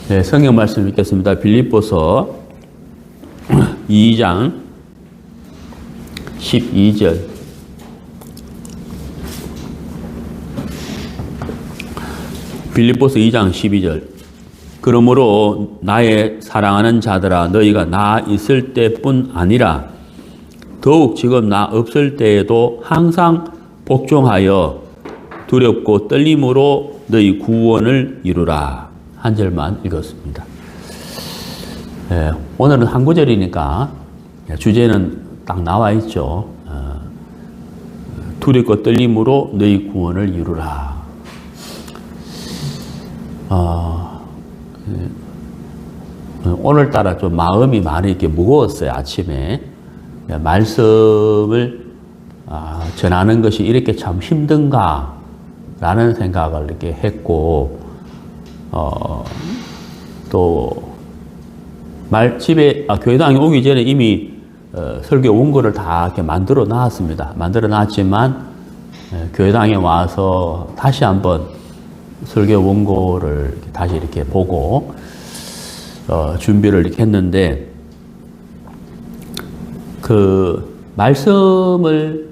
네, 성경 말씀 읽겠습니다. 빌립보서 2장 12절. 빌립보서 2장 12절. 그러므로 나의 사랑하는 자들아 너희가 나 있을 때뿐 아니라 더욱 지금 나 없을 때에도 항상 복종하여 두렵고 떨림으로 너희 구원을 이루라. 한 절만 읽었습니다. 오늘은 한 구절이니까 주제는 딱 나와 있죠. 두렵고 떨림으로 너희 구원을 이루라. 오늘따라 좀 마음이 많이 이렇게 무거웠어요. 아침에 말씀을 전하는 것이 이렇게 참 힘든가 라는 생각을 이렇게 했고, 또 집에 교회당에 오기 전에 이미 설교 원고를 다 이렇게 만들어 놨습니다. 만들어 놨지만 교회당에 와서 다시 한번 설교 원고를 다시 이렇게 보고 준비를 이렇게 했는데, 그 말씀을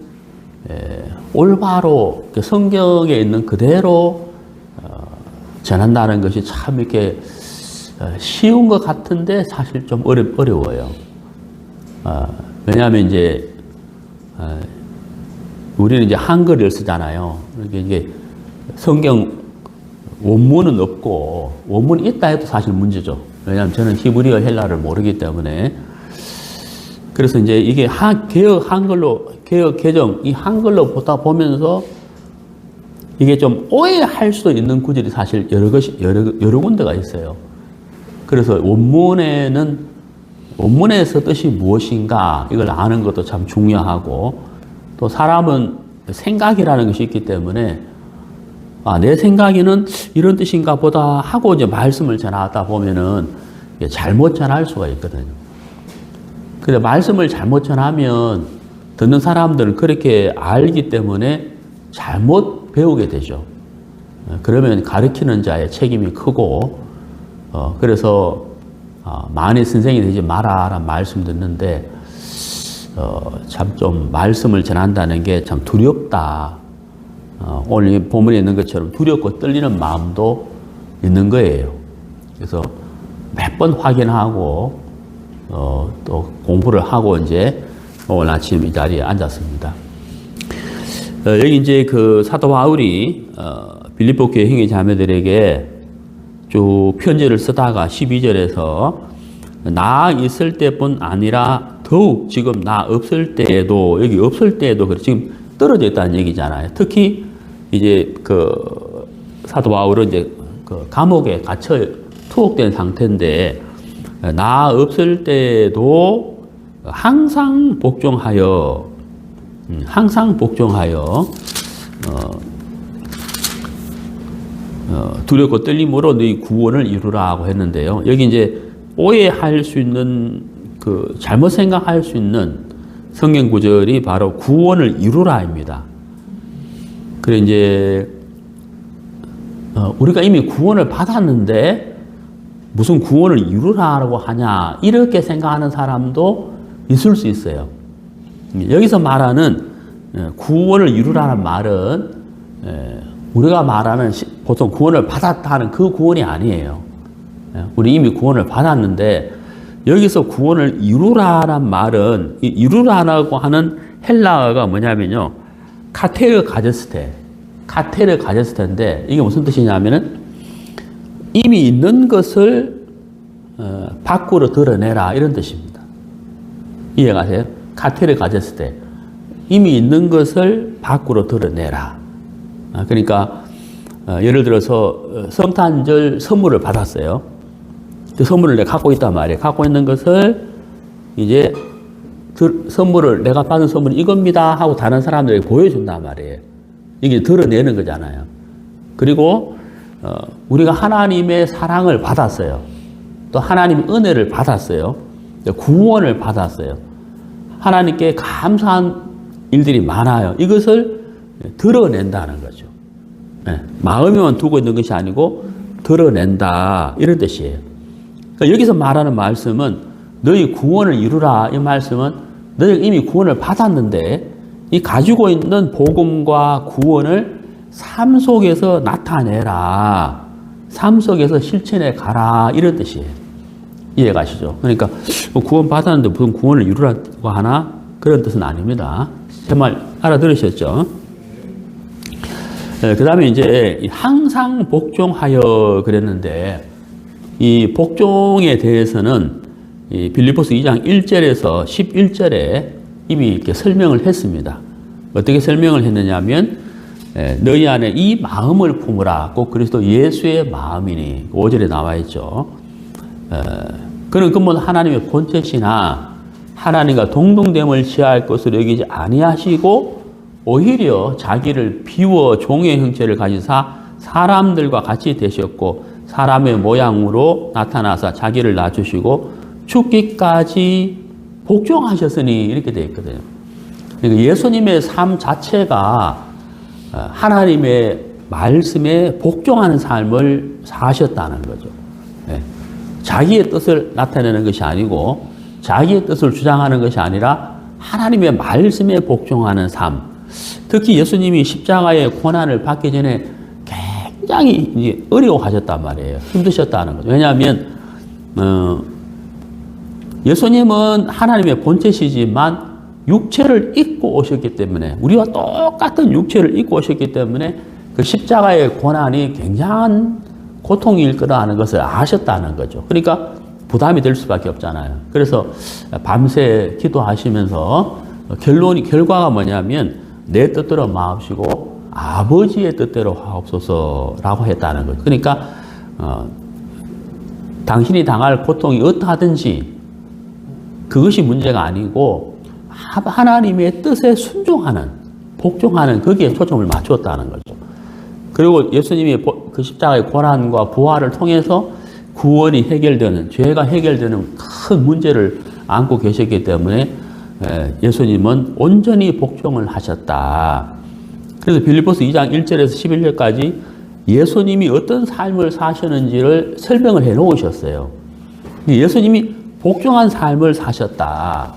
올바로 성경에 있는 그대로 전한다는 것이 참 이렇게 쉬운 것 같은데 사실 좀 어려워요. 왜냐하면 이제 우리는 이제 한글을 쓰잖아요. 이게 성경 원문은 없고, 원문이 있다 해도 사실 문제죠. 왜냐하면 저는 히브리어 헬라를 모르기 때문에. 그래서 이제 이게 개혁 개정, 이 한글로 보다 보면서 이게 좀 오해할 수도 있는 구절이 사실 여러 군데가 있어요. 그래서 원문에서 뜻이 무엇인가 이걸 아는 것도 참 중요하고, 또 사람은 생각이라는 것이 있기 때문에 내 생각에는 이런 뜻인가 보다 하고 이제 말씀을 전하다 보면은 잘못 전할 수가 있거든요. 근데 말씀을 잘못 전하면 듣는 사람들은 그렇게 알기 때문에 잘못 배우게 되죠. 그러면 가르치는 자의 책임이 크고, 그래서 많이 선생이 되지 마라라는 말씀 듣는데, 참 좀 말씀을 전한다는 게 참 두렵다. 오늘 본문에 있는 것처럼 두렵고 떨리는 마음도 있는 거예요. 그래서 몇 번 확인하고 또 공부를 하고 이제 오늘 아침 이 자리에 앉았습니다. 여기 이제 그 사도 바울이 빌립보 교회 형제 자매들에게 쭉 편지를 쓰다가 12절에서 나 있을 때뿐 아니라 더욱 지금 나 없을 때에도, 여기 없을 때에도 그래 지금 떨어져 있다는 얘기잖아요. 특히 이제 그 사도 바울은 이제 그 감옥에 갇혀 투옥된 상태인데, 나 없을 때에도 항상 복종하여 두렵고 떨림으로 너희 구원을 이루라고 했는데요. 여기 이제 오해할 수 있는, 그 잘못 생각할 수 있는 성경 구절이 바로 구원을 이루라입니다. 그래 이제 우리가 이미 구원을 받았는데 무슨 구원을 이루라고 하냐, 이렇게 생각하는 사람도 있을 수 있어요. 여기서 말하는 구원을 이루라는 말은 우리가 말하는 보통 구원을 받았다는 그 구원이 아니에요. 우리 이미 구원을 받았는데, 여기서 구원을 이루라는 말은, 이루라라고 하는 헬라어가 뭐냐면요, 카테르 가제스테인데, 이게 무슨 뜻이냐면은 이미 있는 것을 밖으로 드러내라, 이런 뜻입니다. 이해가세요? 카테르 가제스테, 이미 있는 것을 밖으로 드러내라. 그러니까 예를 들어서 성탄절 선물을 받았어요. 그 선물을 내가 갖고 있단 말이에요. 갖고 있는 것을 이제 선물을, 내가 받은 선물이 이겁니다 하고 다른 사람들에게 보여준단 말이에요. 이게 드러내는 거잖아요. 그리고 우리가 하나님의 사랑을 받았어요. 또 하나님의 은혜를 받았어요. 구원을 받았어요. 하나님께 감사한 일들이 많아요. 이것을 드러낸다는 거죠. 마음에만 두고 있는 것이 아니고 드러낸다. 이런 뜻이에요. 그러니까 여기서 말하는 말씀은 너희 구원을 이루라. 이 말씀은 너희가 이미 구원을 받았는데 이 가지고 있는 복음과 구원을 삶 속에서 나타내라. 삶 속에서 실천해 가라. 이런 뜻이에요. 이해가시죠? 그러니까 구원 받았는데 무슨 구원을 이루라고 하나? 그런 뜻은 아닙니다. 제 말 알아들으셨죠? 그 다음에 이제 항상 복종하여 그랬는데 이 복종에 대해서는 이 빌립보서 2장 1절에서 11절에 이미 이렇게 설명을 했습니다. 어떻게 설명을 했느냐면 너희 안에 이 마음을 품으라. 꼭 그리스도 예수의 마음이니 5절에 나와 있죠. 그는 근본 하나님의 본체시나 하나님과 동등됨을 취할 것으로 여기지 아니하시고 오히려 자기를 비워 종의 형체를 가지사 사람들과 같이 되셨고 사람의 모양으로 나타나사 자기를 낮추시고 죽기까지 복종하셨으니 이렇게 되어 있거든요. 그러니까 예수님의 삶 자체가 하나님의 말씀에 복종하는 삶을 사셨다는 거죠. 자기의 뜻을 나타내는 것이 아니고 자기의 뜻을 주장하는 것이 아니라 하나님의 말씀에 복종하는 삶. 특히 예수님이 십자가의 고난을 받기 전에 굉장히 이제 어려워하셨단 말이에요. 힘드셨다는 거죠. 왜냐하면 예수님은 하나님의 본체시지만 육체를 입고 오셨기 때문에 우리와 똑같은 육체를 입고 오셨기 때문에 그 십자가의 고난이 굉장한 고통일 거라는 것을 아셨다는 거죠. 그러니까 부담이 될 수밖에 없잖아요. 그래서 밤새 기도하시면서 결과가 뭐냐면 내 뜻대로 마옵시고 아버지의 뜻대로 하옵소서라고 했다는 거죠. 그러니까 당신이 당할 고통이 어떠하든지 그것이 문제가 아니고 하나님의 뜻에 순종하는, 복종하는 거기에 초점을 맞추었다는 거죠. 그리고 예수님이 그 십자가의 고난과 부활을 통해서 구원이 해결되는, 죄가 해결되는 큰 문제를 안고 계셨기 때문에 예수님은 온전히 복종을 하셨다. 그래서 빌립보서 2장 1절에서 11절까지 예수님이 어떤 삶을 사셨는지를 설명을 해 놓으셨어요. 예수님이 복종한 삶을 사셨다.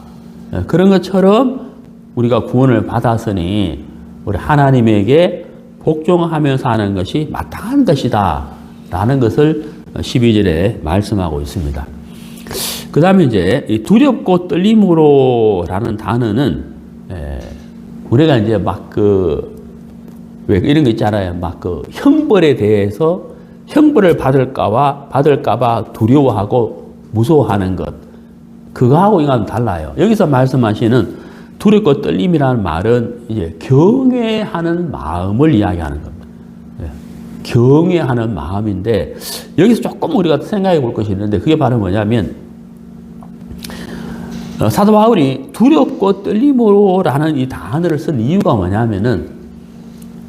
그런 것처럼 우리가 구원을 받았으니 우리 하나님에게 복종하며 사는 것이 마땅한 것이다. 라는 것을 12절에 말씀하고 있습니다. 그 다음에 이제 이 두렵고 떨림으로 라는 단어는 우리가 이제 왜 이런 거 있잖아요. 형벌에 대해서 형벌을 받을까봐 두려워하고 무서워하는 것. 그거하고 이거는 달라요. 여기서 말씀하시는 두렵고 떨림이라는 말은 이제 경외하는 마음을 이야기하는 겁니다. 경외하는 마음인데 여기서 조금 우리가 생각해 볼 것이 있는데 그게 바로 뭐냐면 사도 바울이 두렵고 떨림으로라는 이 단어를 쓴 이유가 뭐냐면은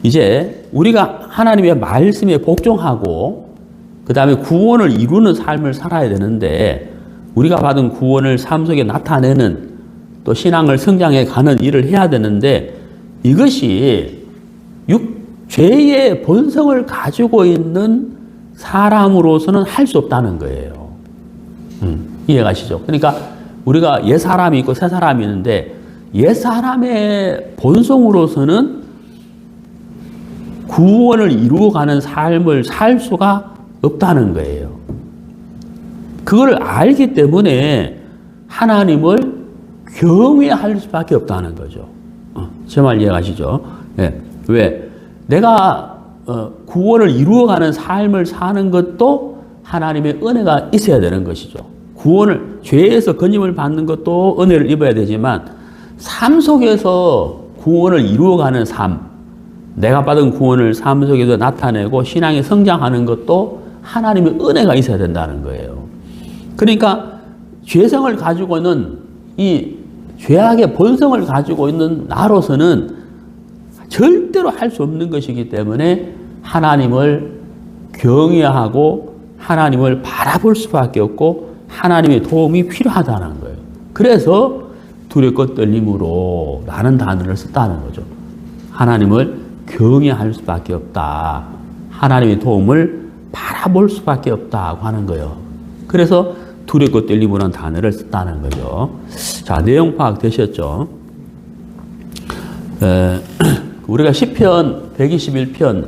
이제 우리가 하나님의 말씀에 복종하고 그 다음에 구원을 이루는 삶을 살아야 되는데 우리가 받은 구원을 삶 속에 나타내는 또 신앙을 성장해 가는 일을 해야 되는데 이것이 죄의 본성을 가지고 있는 사람으로서는 할 수 없다는 거예요. 이해가시죠? 그러니까 우리가 옛 사람이 있고 새 사람이 있는데 옛 사람의 본성으로서는 구원을 이루어가는 삶을 살 수가 없다는 거예요. 그걸 알기 때문에 하나님을 경외할 수밖에 없다는 거죠. 제 말 이해가시죠? 네. 왜? 내가 구원을 이루어가는 삶을 사는 것도 하나님의 은혜가 있어야 되는 것이죠. 구원을, 죄에서 건짐을 받는 것도 은혜를 입어야 되지만 삶 속에서 구원을 이루어가는 삶, 내가 받은 구원을 삶 속에서 나타내고 신앙에 성장하는 것도 하나님의 은혜가 있어야 된다는 거예요. 그러니까 죄성을 가지고 있는 이 죄악의 본성을 가지고 있는 나로서는 절대로 할 수 없는 것이기 때문에 하나님을 경외하고 하나님을 바라볼 수밖에 없고 하나님의 도움이 필요하다는 거예요. 그래서 두렵고 떨림으로 라는 단어를 썼다는 거죠. 하나님을 경외할 수밖에 없다. 하나님의 도움을 바라볼 수밖에 없다고 하는 거예요. 그래서 두렵고 떨림이라는 단어를 썼다는 거죠. 자, 내용 파악 되셨죠? 우리가 시편 121편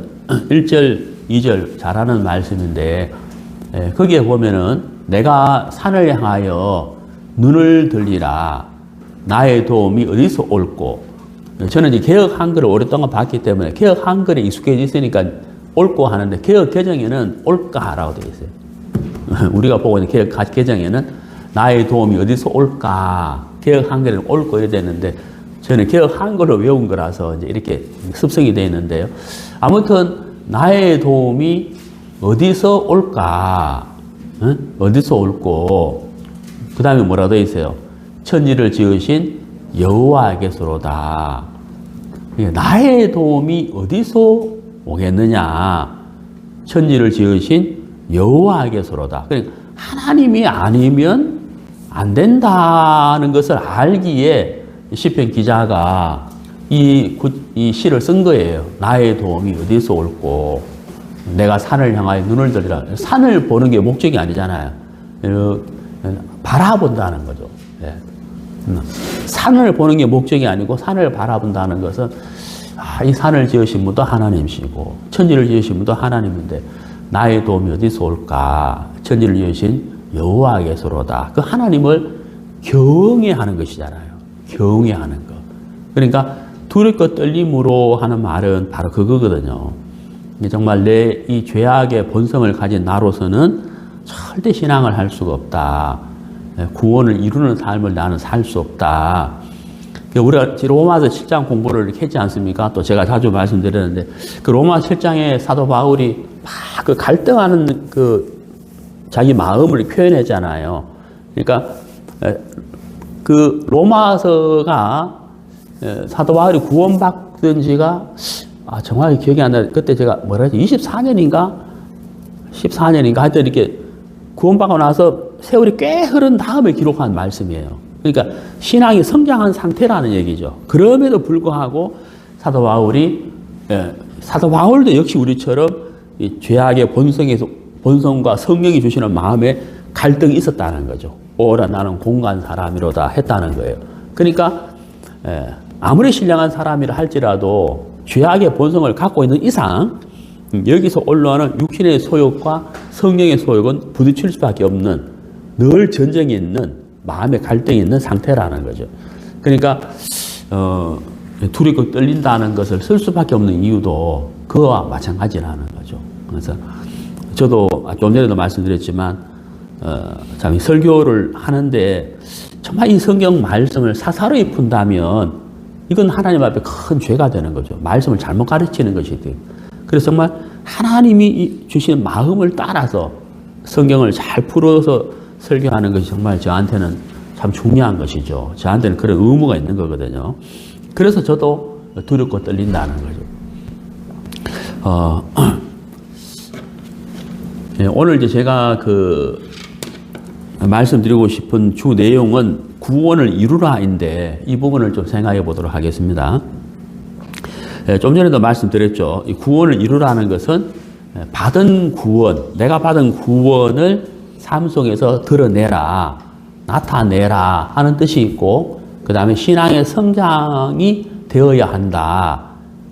1절, 2절 잘하는 말씀인데 거기에 보면은 내가 산을 향하여 눈을 들리라 나의 도움이 어디서 올꼬. 저는 이제 개혁 한글을 오랫동안 봤기 때문에 개혁 한글에 익숙해져 있으니까 올꼬 하는데 개혁 개정에는 올까라고 되어 있어요. 우리가 보고 있는 개혁 개정에는 나의 도움이 어디서 올까. 개혁 한글에는 올꼬 이래 되는데 저는 개혁 한글로 외운 거라서 이제 이렇게 습성이 되어 있는데요. 아무튼 나의 도움이 어디서 올까? 응? 어디서 올꼬? 그 다음에 뭐라 되어 있어요? 천지를 지으신 여호와께서로다. 나의 도움이 어디서 오겠느냐? 천지를 지으신 여호와께서로다. 그러니까 하나님이 아니면 안 된다는 것을 알기에 시편 기자가 이 시를 쓴 거예요. 나의 도움이 어디서 올꼬. 내가 산을 향하여 눈을 들리라. 산을 보는 게 목적이 아니잖아요. 바라본다는 거죠. 산을 보는 게 목적이 아니고 산을 바라본다는 것은 이 산을 지으신 분도 하나님이시고 천지를 지으신 분도 하나님인데 나의 도움이 어디서 올까? 천지를 지으신 여호와께서로다. 그 하나님을 경외하는 것이잖아요. 경외하는 것. 그러니까 두렵고 떨림으로 하는 말은 바로 그거거든요. 정말 내 이 죄악의 본성을 가진 나로서는 절대 신앙을 할 수가 없다. 구원을 이루는 삶을 나는 살 수 없다. 우리가 로마서 7장 공부를 이렇게 했지 않습니까? 또 제가 자주 말씀드렸는데 그 로마 7장에 사도 바울이 막 그 갈등하는 그 자기 마음을 표현했잖아요. 그러니까 그 로마서가 사도 바울이 구원받은 지가 정확히 기억이 안 나요. 그때 제가 뭐라 했지? 24년인가? 14년인가? 하여튼 이렇게 구원받고 나서 세월이 꽤 흐른 다음에 기록한 말씀이에요. 그러니까 신앙이 성장한 상태라는 얘기죠. 그럼에도 불구하고 사도 바울도 역시 우리처럼 이 죄악의 본성과 성령이 주시는 마음에 갈등이 있었다는 거죠. 오라 나는 공간 사람이로다 했다는 거예요. 그러니까 아무리 신령한 사람이라 할지라도 죄악의 본성을 갖고 있는 이상 여기서 올라오는 육신의 소욕과 성령의 소욕은 부딪힐 수밖에 없는 늘 전쟁이 있는 마음의 갈등이 있는 상태라는 거죠. 그러니까 두렵고 떨린다는 것을 쓸 수밖에 없는 이유도 그와 마찬가지라는 거죠. 그래서 저도 좀 전에도 말씀드렸지만 참 설교를 하는데 정말 이 성경 말씀을 사사로이 푼다면 이건 하나님 앞에 큰 죄가 되는 거죠. 말씀을 잘못 가르치는 것이 돼요. 그래서 정말 하나님이 주시는 마음을 따라서 성경을 잘 풀어서 설교하는 것이 정말 저한테는 참 중요한 것이죠. 저한테는 그런 의무가 있는 거거든요. 그래서 저도 두렵고 떨린다는 거죠. 오늘 이제 제가 말씀드리고 싶은 주 내용은 구원을 이루라인데 이 부분을 좀 생각해 보도록 하겠습니다. 좀 전에도 말씀드렸죠. 이 구원을 이루라는 것은 받은 구원, 내가 받은 구원을 삶 속에서 드러내라, 나타내라 하는 뜻이 있고, 그 다음에 신앙의 성장이 되어야 한다,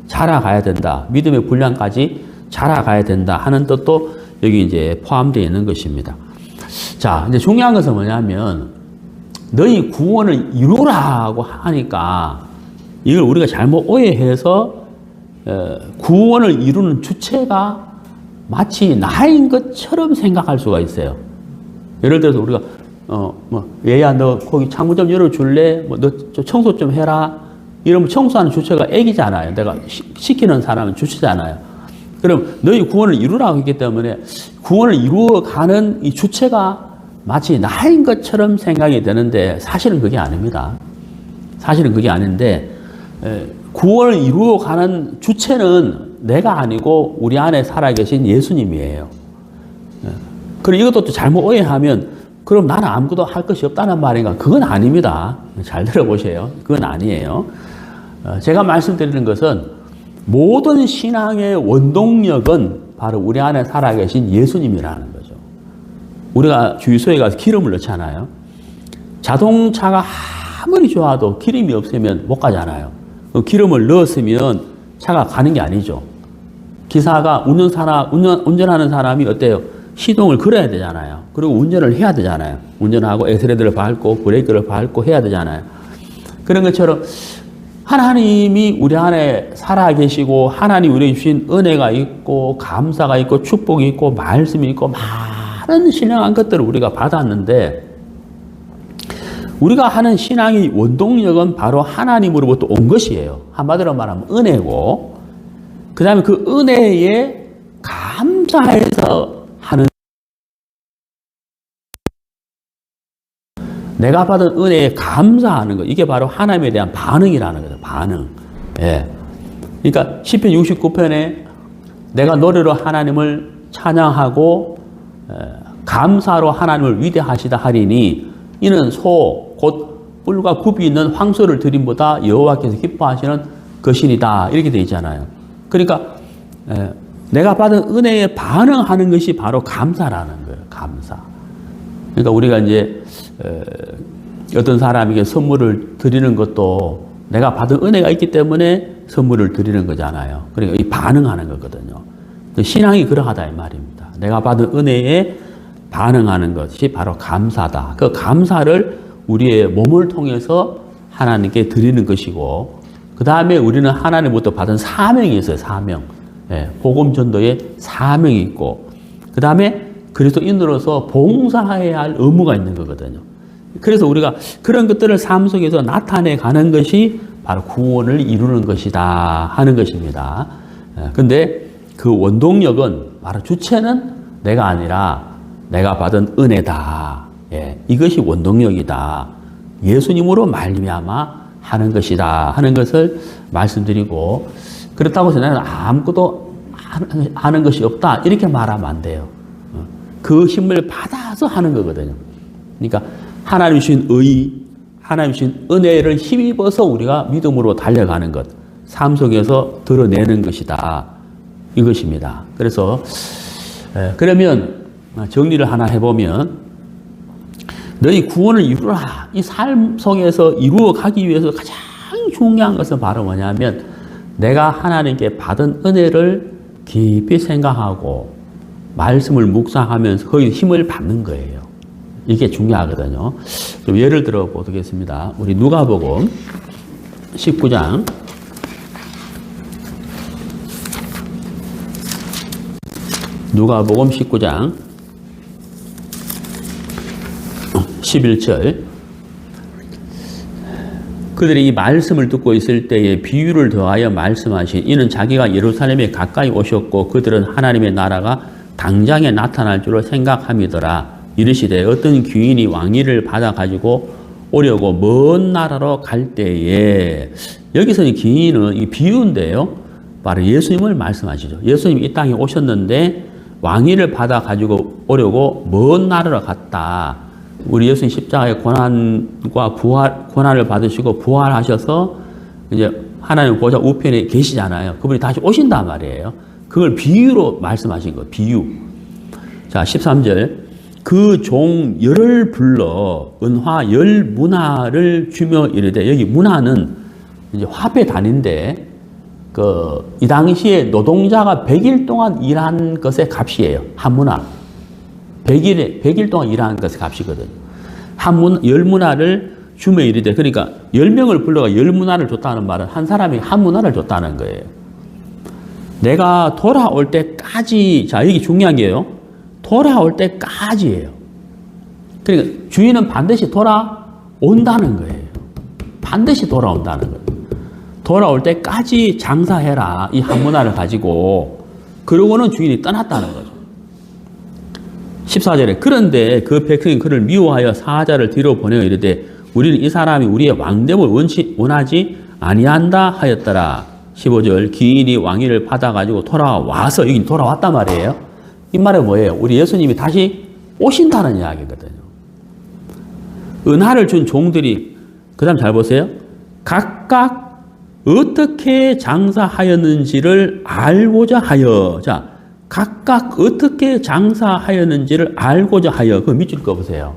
자라가야 된다, 믿음의 분량까지 자라가야 된다 하는 뜻도 여기 이제 포함되어 있는 것입니다. 자, 이제 중요한 것은 뭐냐면 너희 구원을 이루라고 하니까 이걸 우리가 잘못 오해해서 구원을 이루는 주체가 마치 나인 것처럼 생각할 수가 있어요. 예를 들어서 우리가 얘야 너 거기 창문 좀 열어줄래? 너 청소 좀 해라. 이러면 청소하는 주체가 애기잖아요. 내가 시키는 사람은 주체잖아요. 그럼 너희 구원을 이루라고 했기 때문에 구원을 이루어가는 이 주체가 마치 나인 것처럼 생각이 되는데 사실은 그게 아닙니다. 사실은 그게 아닌데 구원을 이루어가는 주체는 내가 아니고 우리 안에 살아계신 예수님이에요. 그리고 이것도 또 잘못 오해하면 그럼 나는 아무것도 할 것이 없다는 말인가? 그건 아닙니다. 잘 들어보세요. 그건 아니에요. 제가 말씀드리는 것은 모든 신앙의 원동력은 바로 우리 안에 살아계신 예수님이라는 거죠. 우리가 주유소에 가서 기름을 넣잖아요. 자동차가 아무리 좋아도 기름이 없으면 못 가잖아요. 기름을 넣었으면 차가 가는 게 아니죠. 기사가 운전하는 사람이 어때요? 시동을 걸어야 되잖아요. 그리고 운전을 해야 되잖아요. 운전하고 엑셀레터를 밟고 브레이크를 밟고 해야 되잖아요. 그런 것처럼 하나님이 우리 안에 살아계시고 하나님 우리에게 주신 은혜가 있고 감사가 있고 축복이 있고 말씀이 있고 많은 신령한 것들을 우리가 받았는데 우리가 하는 신앙의 원동력은 바로 하나님으로부터 온 것이에요. 한마디로 말하면 은혜고 그 다음에 그 은혜에 감사해서 하는 내가 받은 은혜에 감사하는 것 이게 바로 하나님에 대한 반응이라는 거죠. 반응. 예. 그러니까 시편 69편에 내가 노래로 하나님을 찬양하고 감사로 하나님을 위대하시다 하리니 이는 소 곧 뿔과 굽이 있는 황소를 드림보다 여호와께서 기뻐하시는 것이니라 이렇게 되어 있잖아요. 그러니까 내가 받은 은혜에 반응하는 것이 바로 감사라는 거예요. 감사. 그러니까 우리가 이제 어떤 사람에게 선물을 드리는 것도 내가 받은 은혜가 있기 때문에 선물을 드리는 거잖아요. 그러니까 이 반응하는 거거든요. 신앙이 그러하다 이 말입니다. 내가 받은 은혜에 반응하는 것이 바로 감사다. 그 감사를 우리의 몸을 통해서 하나님께 드리는 것이고 그 다음에 우리는 하나님부터 받은 사명이 있어요. 사명. 복음 전도의 사명이 있고 그 다음에 그리스도인으로서 봉사해야 할 의무가 있는 거거든요. 그래서 우리가 그런 것들을 삶 속에서 나타내 가는 것이 바로 구원을 이루는 것이다 하는 것입니다. 근데 그 원동력은 바로 주체는 내가 아니라 내가 받은 은혜다. 이것이 원동력이다. 예수님으로 말미암아 하는 것이다 하는 것을 말씀드리고 그렇다고 해서 나는 아무것도 하는 것이 없다 이렇게 말하면 안 돼요. 그 힘을 받아서 하는 거거든요. 그러니까 하나님 주신 의, 하나님 주신 은혜를 힘입어서 우리가 믿음으로 달려가는 것, 삶 속에서 드러내는 것이다. 이것입니다. 그래서 그러면 정리를 하나 해보면 너희 구원을 이루라. 이 삶 속에서 이루어 가기 위해서 가장 중요한 것은 바로 뭐냐면 내가 하나님께 받은 은혜를 깊이 생각하고 말씀을 묵상하면서 거기 힘을 받는 거예요. 이게 중요하거든요. 좀 예를 들어 보겠습니다. 우리 누가복음 19장 11절 그들이 이 말씀을 듣고 있을 때에 비유를 더하여 말씀하신 이는 자기가 예루살렘에 가까이 오셨고 그들은 하나님의 나라가 당장에 나타날 줄로 생각함이더라. 이르시되 어떤 귀인이 왕위를 받아가지고 오려고 먼 나라로 갈 때에 여기서 이 귀인은 이 비유인데요. 바로 예수님을 말씀하시죠. 예수님이 이 땅에 오셨는데 왕위를 받아가지고 오려고 먼 나라로 갔다. 우리 예수님 십자가의 고난과 고난을 받으시고 부활하셔서 이제 하나님 보좌 우편에 계시잖아요. 그분이 다시 오신단 말이에요. 그걸 비유로 말씀하신 거예요. 비유. 자, 13절. 그 종 열을 불러 은화 열 문화를 주며 이르되 여기 문화는 이제 화폐 단위인데 이 당시에 노동자가 100일 동안 일한 것의 값이에요. 한 문화. 100일 동안 일한 것의 값이거든요. 열 문화를 주며 이르되 그러니까 10명을 불러가 10문화를 줬다는 말은 한 사람이 한 문화를 줬다는 거예요. 내가 돌아올 때까지 자 여기 중요한 게요. 돌아올 때까지예요. 그러니까 주인은 반드시 돌아온다는 거예요. 반드시 돌아온다는 거예요. 돌아올 때까지 장사해라. 이 한 문화를 가지고 그러고는 주인이 떠났다는 거죠. 14절에 그런데 그 백성이 그를 미워하여 사자를 뒤로 보내어 이르되 우리는 이 사람이 우리의 왕됨을 원하지 아니한다 하였더라. 15절 귀인이 왕위를 받아가지고 돌아와서 여기 돌아왔단 말이에요. 이 말은 뭐예요? 우리 예수님이 다시 오신다는 이야기거든요. 은하를 준 종들이 그 다음 잘 보세요. 각각 어떻게 장사하였는지를 알고자 하여 자 각각 어떻게 장사하였는지를 알고자 하여, 그 밑줄 꺼보세요.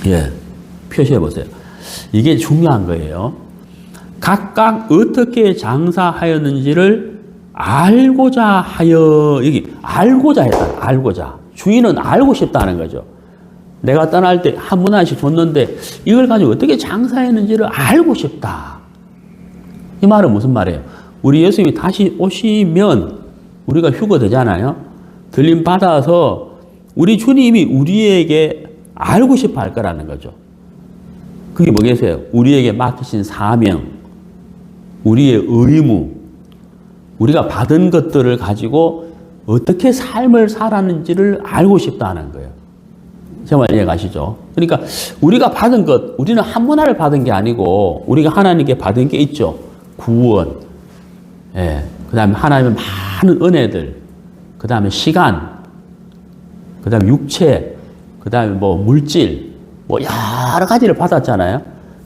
예, 표시해 보세요. 이게 중요한 거예요. 각각 어떻게 장사하였는지를 알고자 하여, 여기 알고자 했다. 알고자. 주인은 알고 싶다는 거죠. 내가 떠날 때 한 분 하나씩 줬는데 이걸 가지고 어떻게 장사했는지를 알고 싶다. 이 말은 무슨 말이에요? 우리 예수님이 다시 오시면 우리가 휴거되잖아요. 들림 받아서 우리 주님이 우리에게 알고 싶어 할 거라는 거죠. 그게 뭐겠어요? 우리에게 맡기신 사명, 우리의 의무, 우리가 받은 것들을 가지고 어떻게 삶을 살았는지를 알고 싶다는 거예요. 정말 이해가시죠? 그러니까 우리가 받은 것, 우리는 한 문화를 받은 게 아니고 우리가 하나님께 받은 게 있죠. 구원, 예, 그 다음에 하나님의 많은 은혜들, 그 다음에 시간, 그 다음에 육체, 그 다음에 뭐 물질, 뭐 여러 가지를 받았잖아요.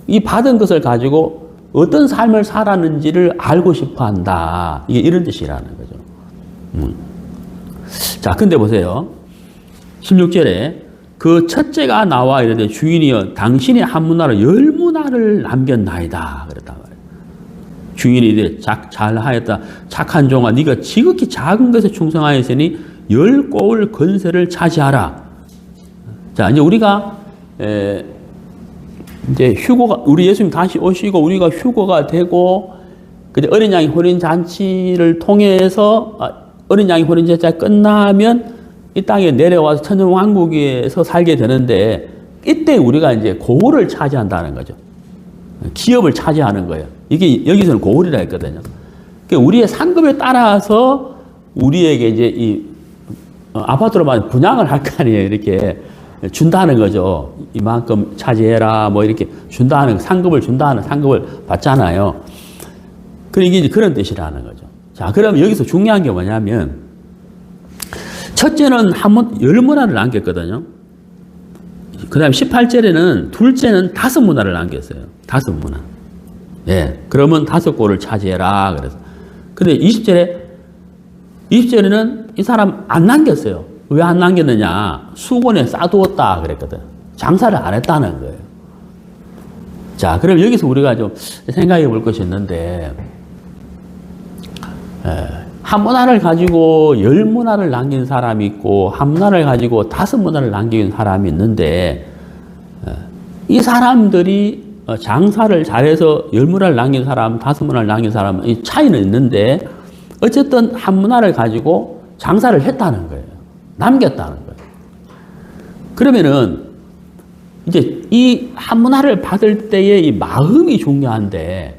이 받은 것을 가지고 어떤 삶을 살았는지를 알고 싶어 한다. 이게 이런 뜻이라는 거죠. 자, 근데 보세요. 16절에 그 첫째가 나와 이르되 주인이여 당신이 한 문화로 열 문화를 남겼나이다. 그랬단 말이에요. 주인이 이르되 잘하였다. 착한 종아 네가 지극히 작은 것에 충성하였으니 열 꼬울 건세를 차지하라. 자, 이제 우리가 이제 휴거가, 우리 예수님 다시 오시고 우리가 휴거가 되고, 근데 어린 양의 혼인 잔치를 통해서 어린 양의 혼인 잔치가 끝나면 이 땅에 내려와서 천년 왕국에서 살게 되는데, 이때 우리가 이제 고을을 차지한다는 거죠. 기업을 차지하는 거예요. 이게 여기서는 고을이라 했거든요. 그러니까 우리의 상급에 따라서 우리에게 이제 이 아파트로 만 분양을 할 거 아니에요. 이렇게 준다는 거죠. 이만큼 차지해라, 뭐 이렇게 준다는, 상급을 준다는, 상급을 받잖아요. 그러니까 이제 그런 뜻이라는 거죠. 자, 그럼 여기서 중요한 게 뭐냐면, 첫째는 열 문화를 남겼거든요. 그 다음에 18절에는 둘째는 5문화를 남겼어요. 5문화. 예. 그러면 5골을 차지해라. 그래서. 근데 20절에는 이 사람 안 남겼어요. 왜 안 남겼느냐? 수건에 싸두었다. 그랬거든. 장사를 안 했다는 거예요. 자, 그럼 여기서 우리가 좀 생각해 볼 것이 있는데, 한 문화를 가지고 열 문화를 남긴 사람이 있고, 한 문화를 가지고 5문화를 남긴 사람이 있는데, 이 사람들이 장사를 잘해서 열 문화를 남긴 사람, 5문화를 남긴 사람은 이 차이는 있는데, 어쨌든 한 문화를 가지고 장사를 했다는 거예요. 남겼다는 거예요. 그러면은, 이제 이 한 문화를 받을 때의 이 마음이 중요한데,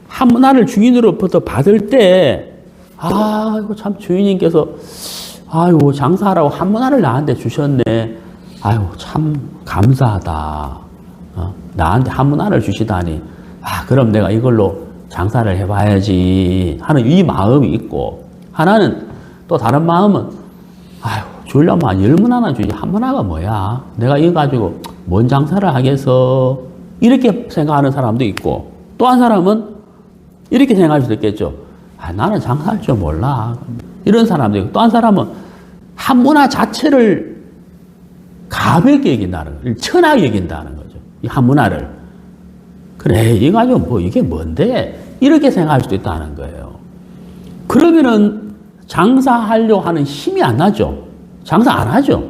한 문화를 주인으로부터 받을 때, 이거 참 주인님께서, 아이고, 장사하라고 한 문화를 나한테 주셨네. 아이고, 참 감사하다. 나한테 한 문화를 주시다니. 그럼 내가 이걸로 장사를 해봐야지 하는 이 마음이 있고, 하나는 또 다른 마음은, 주려면 열 문화나 주지, 한 문화가 뭐야? 내가 이거 가지고 뭔 장사를 하겠어? 이렇게 생각하는 사람도 있고, 또 한 사람은 이렇게 생각할 수도 있겠죠. 나는 장사할 줄 몰라. 이런 사람도 있고, 또 한 사람은 한 문화 자체를 가볍게 여긴다는 거예요. 천하게 여긴다는 거죠. 이 한 문화를. 그래, 이거 가지고 뭐 이게 뭔데? 이렇게 생각할 수도 있다는 거예요. 그러면은 장사하려고 하는 힘이 안 나죠. 장사 안 하죠.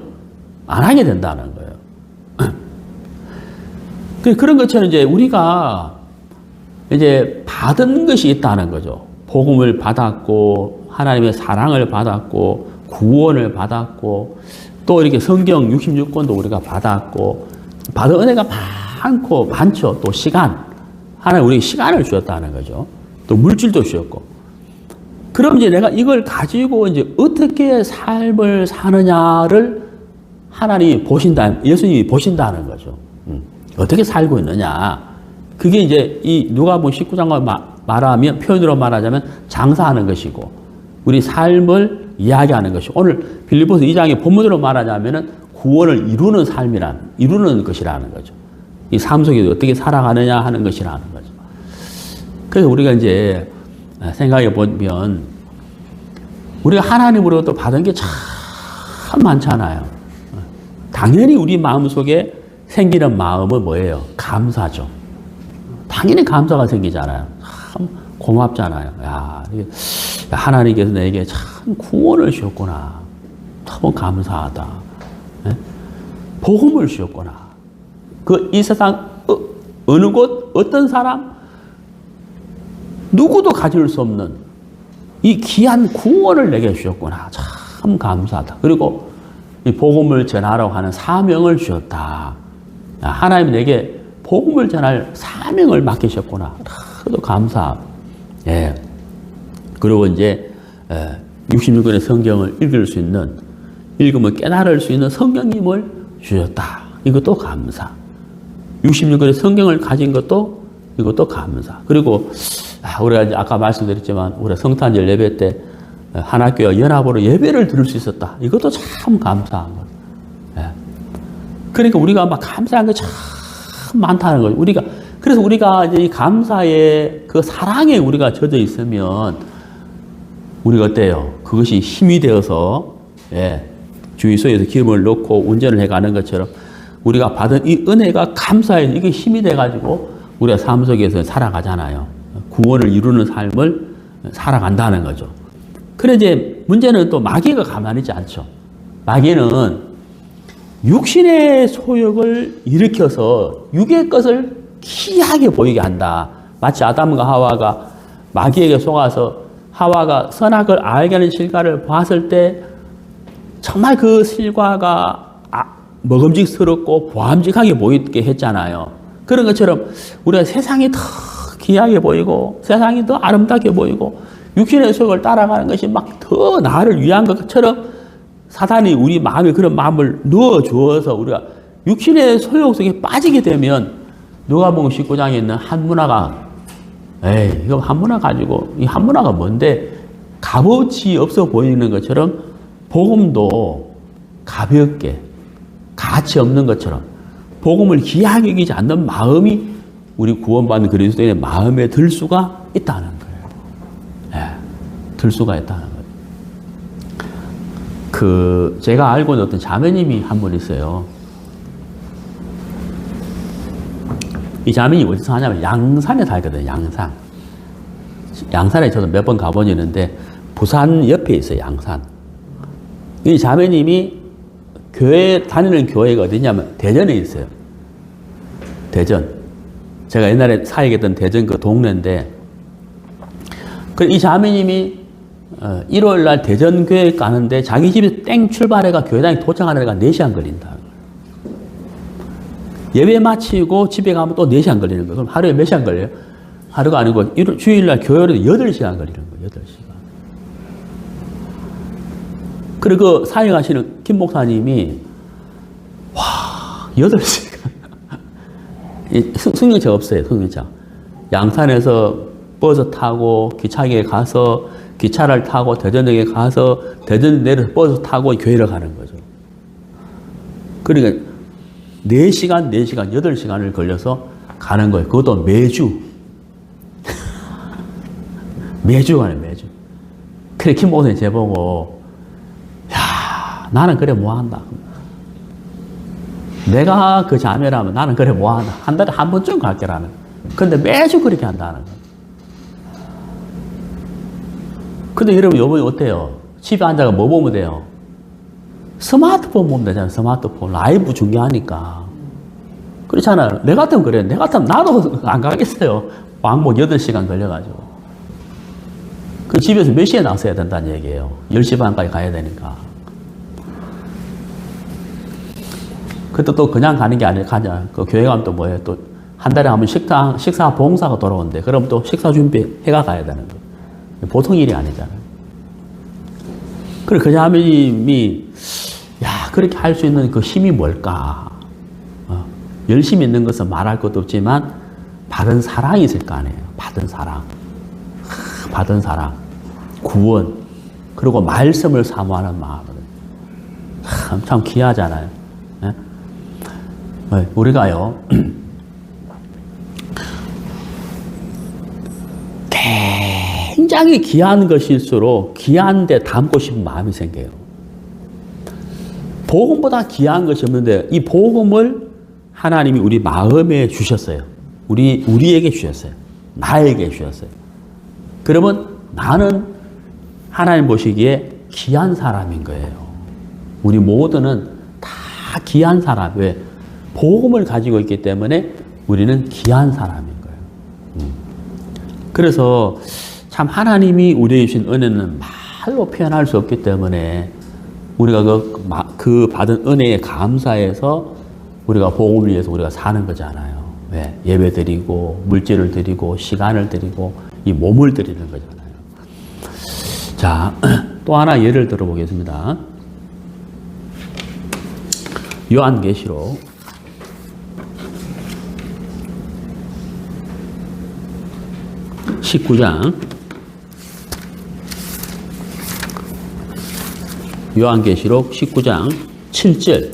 안 하게 된다는 거예요. 그런 것처럼 이제 우리가 이제 받은 것이 있다는 거죠. 복음을 받았고, 하나님의 사랑을 받았고, 구원을 받았고, 또 이렇게 성경 66권도 우리가 받았고, 받은 은혜가 많죠. 또 시간. 하나님 우리에게 시간을 주었다는 거죠. 또 물질도 주었고. 그럼 이제 내가 이걸 가지고 이제 어떻게 삶을 사느냐를 하나님이 보신다, 예수님이 보신다는 거죠. 어떻게 살고 있느냐. 그게 이제 이 누가복음 19장과 말하면, 표현으로 말하자면 장사하는 것이고, 우리 삶을 이야기하는 것이고, 오늘 빌립보서 2장의 본문으로 말하자면은 구원을 이루는 것이라는 거죠. 이 삶 속에 어떻게 살아가느냐 하는 것이라는 거죠. 그래서 우리가 이제 생각해 보면 우리가 하나님으로부터 받은 게 참 많잖아요. 당연히 우리 마음속에 생기는 마음은 뭐예요? 감사죠. 당연히 감사가 생기잖아요. 참 고맙잖아요. 야, 하나님께서 내게 참 구원을 주셨구나. 참 감사하다. 네? 복음을 주셨구나. 이 세상 어느 곳 어떤 사람 누구도 가질 수 없는 이 귀한 구원을 내게 주셨구나. 참 감사하다. 그리고 이 복음을 전하라고 하는 사명을 주셨다. 하나님이 내게 복음을 전할 사명을 맡기셨구나. 또 감사. 예. 그리고 이제 66권의 성경을 읽을 수 있는, 읽으면 깨달을 수 있는 성령님을 주셨다. 이것도 감사. 66권의 성경을 가진 것도 이것도 감사. 그리고 우리가 이제 아까 말씀드렸지만 우리 성탄절 예배 때 하나교회 연합으로 예배를 드릴 수 있었다. 이것도 참 감사한 것. 예. 그러니까 우리가 막 감사한 게 참 많다는 거죠. 그래서 우리가 이제 이 감사의 그 사랑에 우리가 젖어 있으면 우리가 어때요? 그것이 힘이 되어서 주유소에서 기름을 넣고 운전을 해가는 것처럼 우리가 받은 이 은혜가 감사해서 이게 힘이 돼가지고 우리가 삶 속에서 살아가잖아요. 구원을 이루는 삶을 살아간다는 거죠. 그런데 이제 문제는 또 마귀가 가만히 있지 않죠. 마귀는 육신의 소욕을 일으켜서 육의 것을 기이하게 보이게 한다. 마치 아담과 하와가 마귀에게 속아서 하와가 선악을 알게 하는 실과를 봤을 때 정말 그 실과가 먹음직스럽고 보암직하게 보이게 했잖아요. 그런 것처럼 우리가 세상이 더 귀하게 보이고 세상이 더 아름답게 보이고 육신의 소욕을 따라가는 것이 막 더 나를 위한 것처럼 사단이 우리 마음에 그런 마음을 넣어주어서 우리가 육신의 소욕 속에 빠지게 되면 누가복음 19장에 있는 한 문화가 이거 한 문화 가지고 이 한 문화가 뭔데 값어치 없어 보이는 것처럼 복음도 가볍게 가치 없는 것처럼 복음을 귀하게 여기지 않는 마음이 우리 구원받는 그리스도인의 마음에 들 수가 있다는 거예요. 들 수가 있다는 거예요. 제가 알고 있는 어떤 자매님이 한 분 있어요. 이 자매님이 어디서 사냐면 양산에 살거든요. 양산에 저도 몇 번 가본 적 있는데 부산 옆에 있어요. 양산. 이 자매님이 다니는 교회가 어디냐면 대전에 있어요. 대전. 제가 옛날에 사역했던 대전 그 동네인데 이 자매님이 1월 날 대전교회 가는데 자기 집에 땡 출발해가 교회당에 도착하는 데가 4시간 걸린다. 예배 마치고 집에 가면 또 4시간 걸리는 거예요. 그럼 하루에 몇 시간 걸려요? 하루가 아니고 주일날 교회로 8시간 걸리는 거예요. 8시간. 그리고 그 사역하시는 김 목사님이 8시간. 승용차 없어요. 승용차. 양산에서 버스 타고 기차역에 가서 기차를 타고 대전역에 가서 대전 내려서 버스 타고 교회를 가는 거죠. 그러니까 4시간, 8시간을 걸려서 가는 거예요. 그것도 매주. 매주 가네, 매주. 그래, 김 목사님 제보고, 나는 그래 뭐한다. 내가 그 자매라면 나는 그래 뭐한다. 한 달에 한 번쯤 갈게라는. 근데 매주 그렇게 한다는 거예요. 근데 여러분, 요번에 어때요? 집에 앉아가 뭐 보면 돼요? 스마트폰 보면 되잖아요. 스마트폰. 라이브 중요하니까. 그렇잖아요. 내 같으면 그래요. 내 같으면 나도 안 가겠어요. 왕복 8시간 걸려가지고. 그 집에서 몇 시에 나서야 된다는 얘기예요. 10시 반까지 가야 되니까. 그때 또 그냥 가는 게 아니라 가냐. 그 교회 가면 또 뭐예요? 또 한 달에 한 번 식사 봉사가 돌아오는데, 그럼 또 식사 준비해가 가야 되는 거예요. 보통 일이 아니잖아요. 그래, 그 자매님이, 그렇게 할 수 있는 그 힘이 뭘까? 열심히 있는 것은 말할 것도 없지만, 받은 사랑이 있을 거 아니에요. 받은 사랑. 받은 사랑. 구원. 그리고 말씀을 사모하는 마음. 참 귀하잖아요. 우리가요, 굉장히 귀한 것일수록 귀한 데 담고 싶은 마음이 생겨요. 복음보다 귀한 것이 없는데 이 복음을 하나님이 우리 마음에 주셨어요. 우리에게 주셨어요. 나에게 주셨어요. 그러면 나는 하나님 보시기에 귀한 사람인 거예요. 우리 모두는 다 귀한 사람. 왜? 복음을 가지고 있기 때문에 우리는 귀한 사람인 거예요. 그래서 참 하나님이 우리에게 주신 은혜는 말로 표현할 수 없기 때문에 우리가 그 받은 은혜에 감사해서 우리가 복음을 위해서 우리가 사는 거잖아요. 왜? 예배 드리고 물질을 드리고 시간을 드리고 이 몸을 드리는 거잖아요. 자, 또 하나 예를 들어보겠습니다. 요한계시록 19장 요한계시록 19장 7절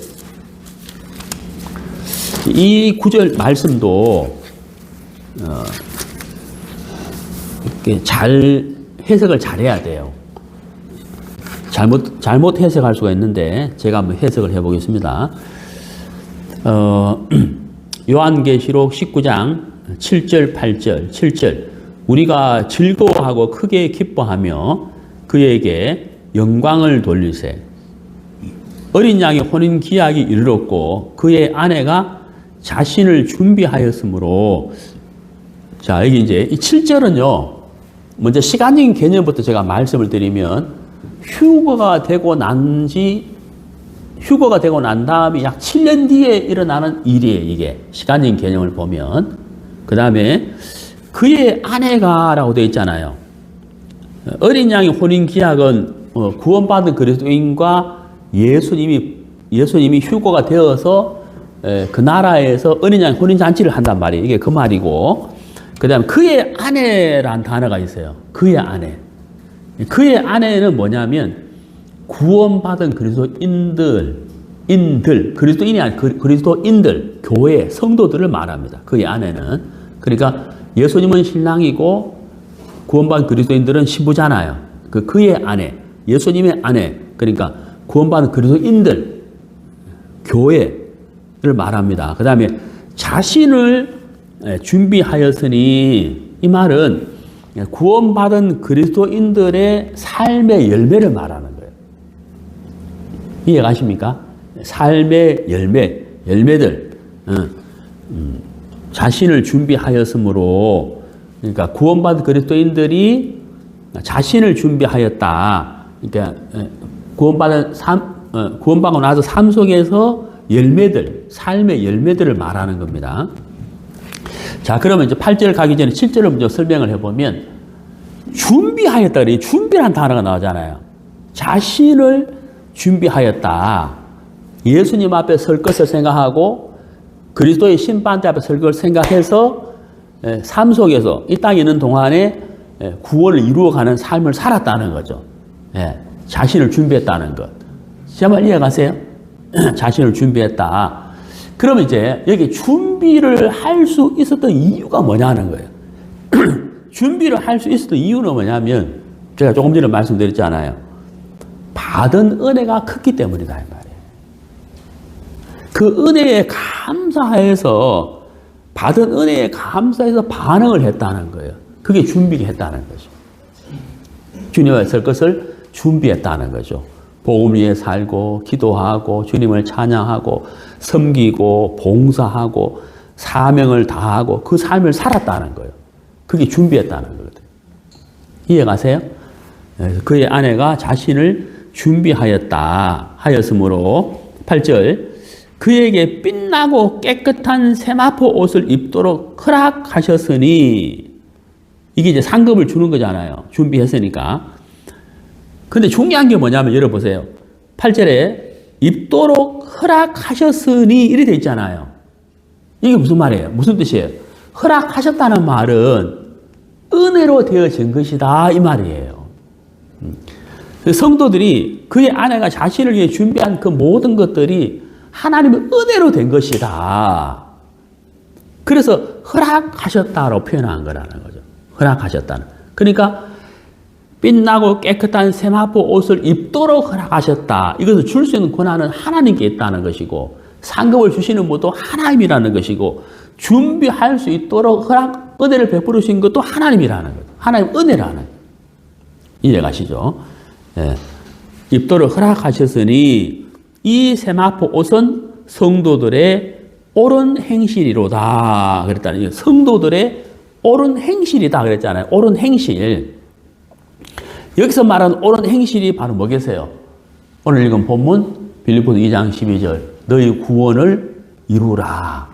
이 구절 말씀도 이렇게 잘 해석을 잘해야 돼요. 잘못 해석할 수가 있는데 제가 한번 해석을 해보겠습니다. 요한계시록 19장 7절 8절 7절 우리가 즐거워하고 크게 기뻐하며 그에게 영광을 돌리세. 어린 양의 혼인 기약이 이르렀고 그의 아내가 자신을 준비하였으므로 자 여기 이제 이 7절은요 먼저 시간적인 개념부터 제가 말씀을 드리면 휴거가 되고 난 다음에 약 7년 뒤에 일어나는 일이에요. 이게 시간적인 개념을 보면 그 다음에 그의 아내가라고 되어 있잖아요. 어린 양의 혼인 기약은 구원받은 그리스도인과 예수님이 휴거가 되어서 그 나라에서 어린 양의 혼인 잔치를 한단 말이에요. 이게 그 말이고 그 다음에 그의 아내란 단어가 있어요. 그의 아내. 그의 아내는 뭐냐면 구원받은 그리스도인들 그리스도인이 아니라 그리스도인들 교회 성도들을 말합니다. 그의 아내는 그러니까 예수님은 신랑이고 구원받은 그리스도인들은 신부잖아요. 그의 아내 예수님의 아내 그러니까 구원받은 그리스도인들 교회를 말합니다. 그 다음에 자신을 준비하였으니 이 말은 구원받은 그리스도인들의 삶의 열매를 말하는 거예요. 이해가십니까? 삶의 열매들 자신을 준비하였으므로 그러니까 구원받은 그리스도인들이 자신을 준비하였다. 그러니까 구원받고 나서 삶 속에서 삶의 열매들을 말하는 겁니다. 자, 그러면 이제 8절 가기 전에 7절을 먼저 설명을 해보면 준비하였다. 준비란 단어가 나오잖아요. 자신을 준비하였다. 예수님 앞에 설 것을 생각하고 그리스도의 심판대 앞에 설 것을 생각해서 삶 속에서 이 땅에 있는 동안에 구원을 이루어가는 삶을 살았다는 거죠. 자신을 준비했다는 것. 정말 이해가세요? 자신을 준비했다. 그러면 이제 여기 준비를 할 수 있었던 이유가 뭐냐는 거예요. 준비를 할 수 있었던 이유는 뭐냐면 제가 조금 전에 말씀드렸잖아요. 받은 은혜가 컸기 때문이다 이 말이에요. 그 은혜에 감사해서 받은 은혜에 감사해서 반응을 했다는 거예요. 그게 준비했다는 거죠. 주님 앞에 설 것을 준비했다는 거죠. 복음 위에 살고 기도하고 주님을 찬양하고 섬기고 봉사하고 사명을 다하고 그 삶을 살았다는 거예요. 그게 준비했다는 거거든요. 이해가세요? 그의 아내가 자신을 준비하였으므로 8절 그에게 빛나고 깨끗한 세마포 옷을 입도록 허락하셨으니 이게 이제 상급을 주는 거잖아요. 준비했으니까. 근데 중요한 게 뭐냐면 열어보세요. 8절에 입도록 허락하셨으니 이렇게 돼 있잖아요. 이게 무슨 말이에요? 무슨 뜻이에요? 허락하셨다는 말은 은혜로 되어진 것이다 이 말이에요. 성도들이 그의 아내가 자신을 위해 준비한 그 모든 것들이 하나님의 은혜로 된 것이다. 그래서 허락하셨다로 표현한 거라는 거죠. 허락하셨다는. 그러니까 빛나고 깨끗한 세마포 옷을 입도록 허락하셨다. 이것을 줄 수 있는 권한은 하나님께 있다는 것이고 상급을 주시는 분도 하나님이라는 것이고 준비할 수 있도록 은혜를 베푸신 것도 하나님이라는 거죠. 하나님 은혜라는 이해가시죠? 예. 입도록 허락하셨으니 이 세마포 옷은 성도들의 옳은 행실이로다 그랬다는 거예요. 성도들의 옳은 행실이다 그랬잖아요. 옳은 행실. 여기서 말하는 옳은 행실이 바로 뭐겠어요? 오늘 읽은 본문 빌립보서 2장 12절 너희 구원을 이루라.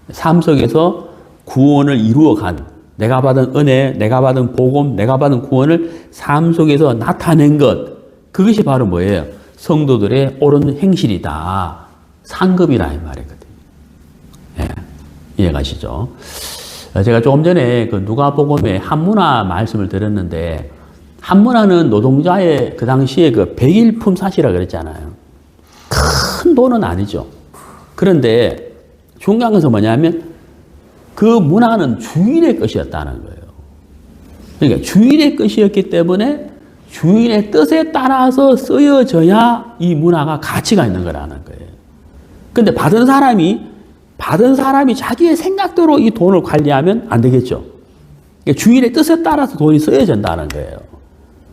삶 속에서 구원을 이루어간 내가 받은 은혜, 내가 받은 복음, 내가 받은 구원을 삶 속에서 나타낸 것 그것이 바로 뭐예요? 성도들의 옳은 행실이다. 상급이라 이 말이거든요. 예, 이해가시죠? 제가 조금 전에 그 누가복음의 한문화 말씀을 드렸는데 한문화는 노동자의 그 당시에 그 백일품사시라 그랬잖아요. 큰 돈은 아니죠. 그런데 중요한 것은 뭐냐면 그 문화는 주인의 것이었다는 거예요. 그러니까 주인의 것이었기 때문에 주인의 뜻에 따라서 쓰여져야 이 문화가 가치가 있는 거라는 거예요. 근데 받은 사람이 자기의 생각대로 이 돈을 관리하면 안 되겠죠. 그러니까 주인의 뜻에 따라서 돈이 쓰여진다는 거예요.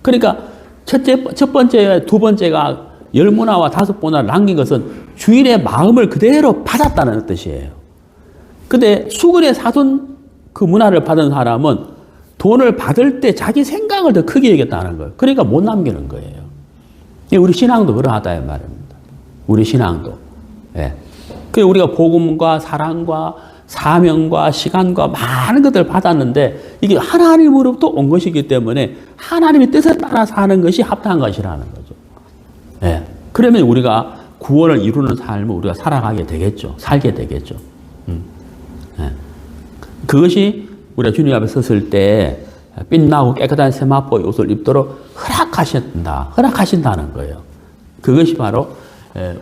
그러니까 첫 번째, 두 번째가 10문화와 5문화를 남긴 것은 주인의 마음을 그대로 받았다는 뜻이에요. 근데 수군의 사돈 그 문화를 받은 사람은 돈을 받을 때 자기 생각을 더 크게 여겼다는 거예요. 그러니까 못 남기는 거예요. 우리 신앙도 그러하다 이 말입니다. 우리 신앙도. 예. 그래서 우리가 복음과 사랑과 사명과 시간과 많은 것들을 받았는데 이게 하나님으로부터 온 것이기 때문에 하나님의 뜻에 따라 사는 것이 합당한 것이라는 거죠. 예. 그러면 우리가 구원을 이루는 삶을 우리가 살아가게 되겠죠. 살게 되겠죠. 예. 그것이 우리가 주님 앞에 섰을 때 빛나고 깨끗한 세마포 옷을 입도록 허락하신다는 거예요. 그것이 바로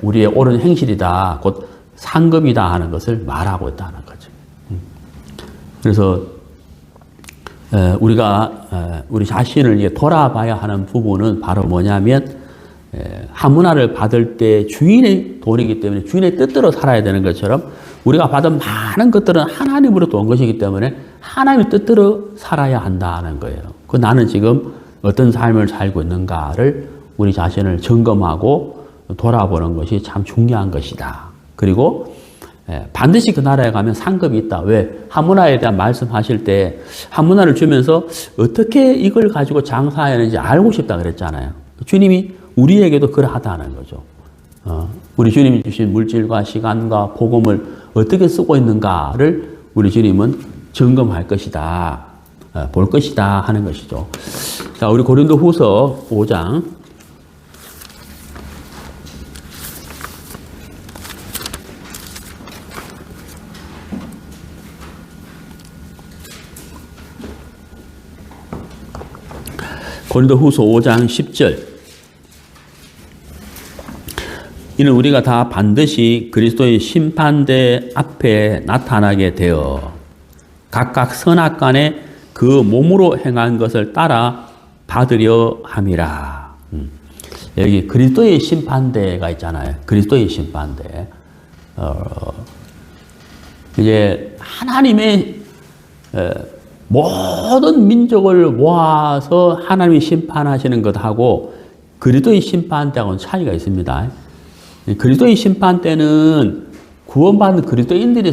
우리의 옳은 행실이다. 곧 상급이다 하는 것을 말하고 있다는 거죠. 그래서 우리가 우리 자신을 돌아봐야 하는 부분은 바로 뭐냐면 한 문화를 받을 때 주인의 돈이기 때문에 주인의 뜻대로 살아야 되는 것처럼 우리가 받은 많은 것들은 하나님으로부터 온 것이기 때문에 하나님의 뜻대로 살아야 한다는 거예요. 그 나는 지금 어떤 삶을 살고 있는가를 우리 자신을 점검하고 돌아보는 것이 참 중요한 것이다. 그리고 반드시 그 나라에 가면 상급이 있다. 왜? 한문화에 대한 말씀하실 때 한문화를 주면서 어떻게 이걸 가지고 장사해야 하는지 알고 싶다 그랬잖아요. 주님이 우리에게도 그러하다는 거죠. 우리 주님이 주신 물질과 시간과 복음을 어떻게 쓰고 있는가를 우리 주님은 점검할 것이다. 볼 것이다 하는 것이죠. 자, 우리 고린도후서 5장 고린도후서 5장 10절 이는 우리가 다 반드시 그리스도의 심판대 앞에 나타나게 되어 각각 선악간에 그 몸으로 행한 것을 따라 받으려 함이라. 여기 그리스도의 심판대가 있잖아요. 그리스도의 심판대. 이제 하나님의 모든 민족을 모아서 하나님이 심판하시는 것하고 그리스도의 심판대하고는 차이가 있습니다. 그리스도의 심판 때는 구원받은 그리스도인들이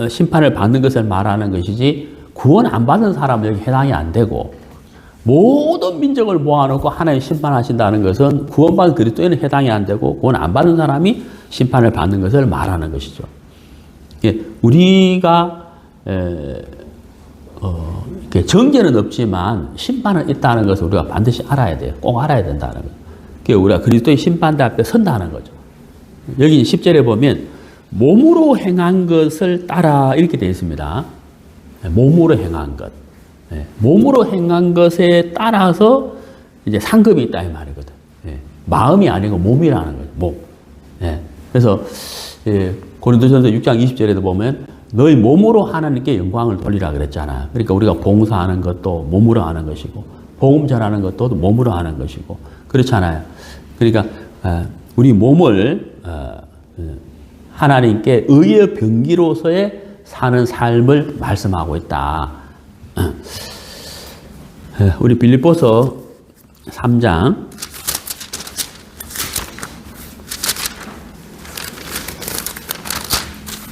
심판을 받는 것을 말하는 것이지 구원 안 받은 사람은 여기 해당이 안 되고 모든 민족을 모아놓고 하나님 심판하신다는 것은 구원받은 그리스도인은 해당이 안 되고 구원 안 받은 사람이 심판을 받는 것을 말하는 것이죠. 우리가 정죄는 없지만 심판은 있다는 것을 우리가 반드시 알아야 돼요. 꼭 알아야 된다는 거예요. 우리가 그리스도의 심판대 앞에 선다는 거죠. 여기 10절에 보면 몸으로 행한 것을 따라 이렇게 되어 있습니다. 몸으로 행한 것. 몸으로 행한 것에 따라서 이제 상급이 있다 이 말이거든. 마음이 아니고 몸이라는 거죠. 몸. 그래서 고린도전서 6장 20절에도 보면 너희 몸으로 하나님께 영광을 돌리라 그랬잖아. 그러니까 우리가 봉사하는 것도 몸으로 하는 것이고 복음 전하는 것도 몸으로 하는 것이고 그렇잖아요. 그러니까 우리 몸을 하나님께 의의 병기로서의 사는 삶을 말씀하고 있다. 우리 빌립보서 3장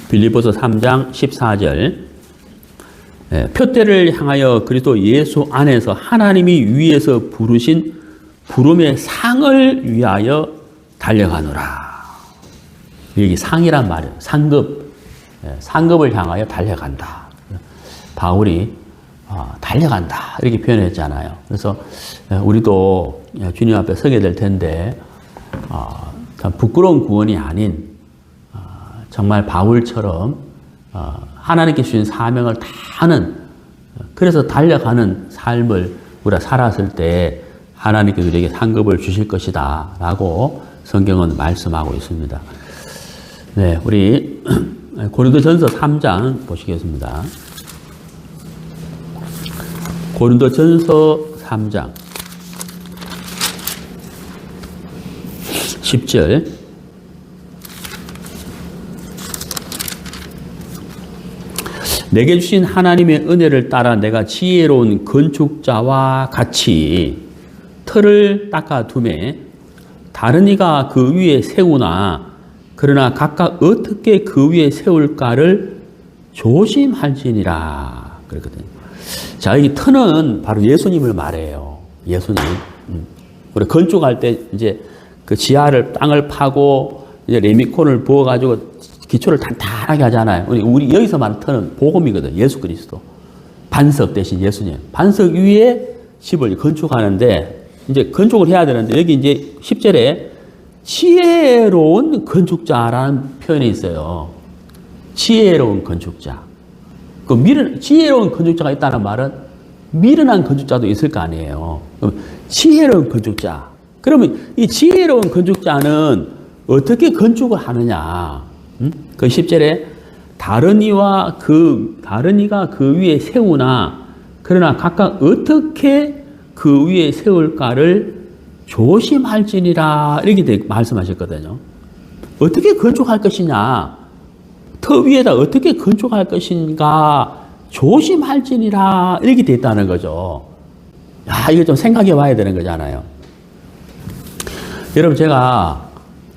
빌립보서 3장 14절 표대를 향하여 그리스도 예수 안에서 하나님이 위에서 부르신 부름의 상을 위하여 달려가노라. 여기 상이란 말이에요. 상급. 상급을 향하여 달려간다. 바울이 달려간다. 이렇게 표현했잖아요. 그래서 우리도 주님 앞에 서게 될 텐데 참 부끄러운 구원이 아닌 정말 바울처럼 하나님께 주신 사명을 다 하는 그래서 달려가는 삶을 우리가 살았을 때 하나님께서 우리에게 상급을 주실 것이다 라고 성경은 말씀하고 있습니다. 네, 우리 고린도전서 3장 보시겠습니다. 고린도전서 3장 10절 내게 주신 하나님의 은혜를 따라 내가 지혜로운 건축자와 같이 틀을 닦아두매 다른 이가 그 위에 세우나 그러나 각각 어떻게 그 위에 세울까를 조심할지니라 그랬거든요. 자, 이 터는 바로 예수님을 말해요. 예수님. 우리 건축할 때 이제 그 지하를 땅을 파고 이제 레미콘을 부어가지고 기초를 단단하게 하잖아요. 우리 여기서 말하는 터는 복음이거든. 예수 그리스도. 반석 대신 예수님. 반석 위에 집을 건축하는데 이제 건축을 해야 되는데 여기 이제 10절에 지혜로운 건축자라는 표현이 있어요. 지혜로운 건축자. 지혜로운 건축자가 있다는 말은 미련한 건축자도 있을 거 아니에요. 그럼 지혜로운 건축자. 그러면 이 지혜로운 건축자는 어떻게 건축을 하느냐? 그 10절에 다른 이가 그 위에 세우나 그러나 각각 어떻게 그 위에 세울까를 조심할지니라 이렇게 말씀하셨거든요. 어떻게 건축할 것이냐? 터 위에다 어떻게 건축할 것인가 조심할지니라 이렇게 돼 있다는 거죠. 야, 이거 좀 생각해 봐야 되는 거잖아요. 여러분 제가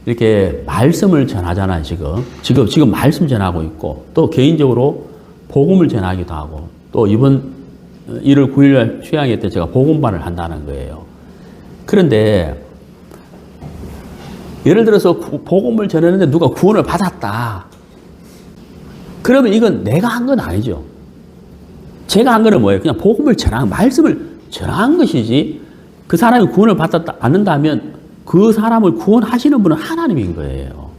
이렇게 말씀을 전하잖아요. 지금 말씀 전하고 있고 또 개인적으로 복음을 전하기도 하고 또 이번 1월 9일 휴양회 때 제가 복음반을 한다는 거예요. 그런데 예를 들어서 복음을 전했는데 누가 구원을 받았다. 그러면 이건 내가 한 건 아니죠. 제가 한 거는 뭐예요? 그냥 복음을 말씀을 전한 것이지 그 사람이 구원을 받는다면 그 사람을 구원하시는 분은 하나님인 거예요.